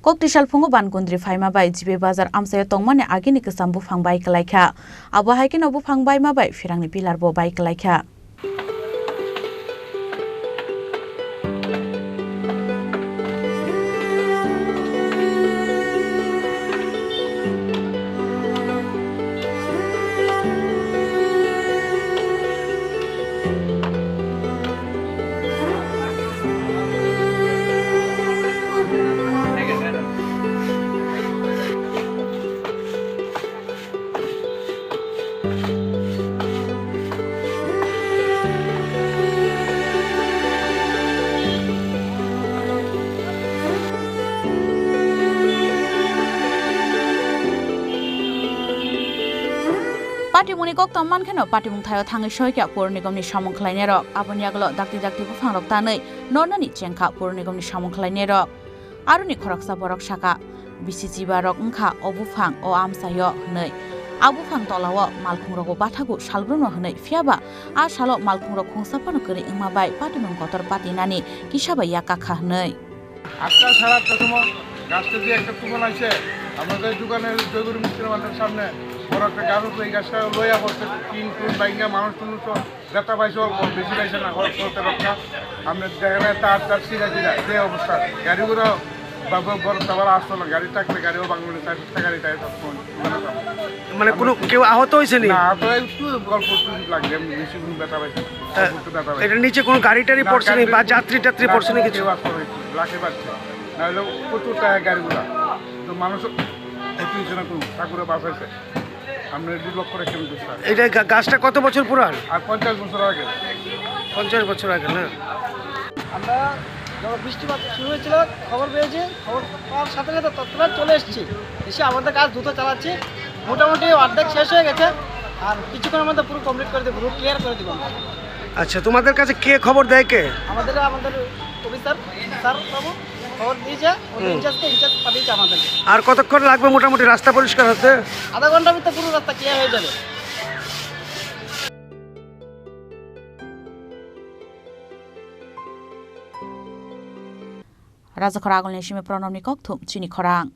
Koktisal Phungo Bankundri Phaimabai jibe Bazar Amchaio Tongmani agini Kwcham Buphang bai Kwlaikha abo haike no Buphang Phaimabai firangni pilar bo bai Kwlaikha. Patimuni Tongmani kheno patimung thayo thangai soikya pur nigomni samung khlainai rok aboni aglo dakti Buphang rok tanai nonani chengkha pur nigomni samung khlainai rok aruni khoraksa borok saka bisi barok ungkha o Buphang o Amchaio hnai Buphang tolao malkhung rogo bathagu salbruno hnai phiaba a salo malkhung rok khungsapano kori Phaimabai patimung kotor patinani kisaba yakakha hnai আজকাল সারা প্রথম গাছটা দিয়ে একটা তুফান আছে আমাদের দোকানের জয়গুরু মিষ্টির মাঠের সামনে বড় একটা গাছ উঠলো এই গাছটা লইয়া পড়ছে তিন টুন বাইঙ্গা মানুষ টুনুষ ব্যথা পাইছে অল্প বেশি পাইছে না করতে রক্ষা আমরা দেখা যায় তার সিরা যে অবস্থা গাড়িগুলো বড় সবার আসতো না গাড়ি থাকলে গাড়িও বাংলাদেশ চারটা গাড়ি তাই মানে কোনো কেউ আহত হয়েছে না আহত একটু গল্প লাগবে বেশি ব্যথা পাইছে এটা নিচে কোনো গাড়ি টাড়ি পড়ছে না বা যাত্রী টাত্রী পড়ছে না কিছু লাখে পাচ্ছে নাহলে প্রচুর টাকা গাড়িগুলা তো মানুষ ক্ষতি হয়েছে না কোনো ঠাকুরে বাঁচাইছে আমরা 2 লক্ষ রেখে এটা গাছটা কত বছর পুরান আর 50 বছর আগে 50 বছর আগে না আমরা যখন বৃষ্টিপাত শুরু হয়েছিল খবর পেয়েছি খবর পাওয়ার সাথে সাথে তৎক্ষণাৎ চলে এসেছি এসে আমাদের কাজ দ্রুত চালাচ্ছি মোটামুটি অর্ধেক শেষ হয়ে গেছে আর কিছুক্ষণের মধ্যে পুরো কমপ্লিট করে দেবো পুরো ক্লিয়ার করে দেবো আচ্ছা তোমাদের কাছে কে খবর দেয় কে আমাদের অফিসার স্যার বাবু খবর দিয়েছে ইনচার্জ পাঠিয়েছে আমাদেরকে আর কতক্ষণ লাগবে মোটামুটি রাস্তা পরিষ্কার হতে আধা ঘন্টার ভিতরে পুরো রাস্তা ক্লিয়ার হয়ে যাবে Raja Khorang Chini Khorang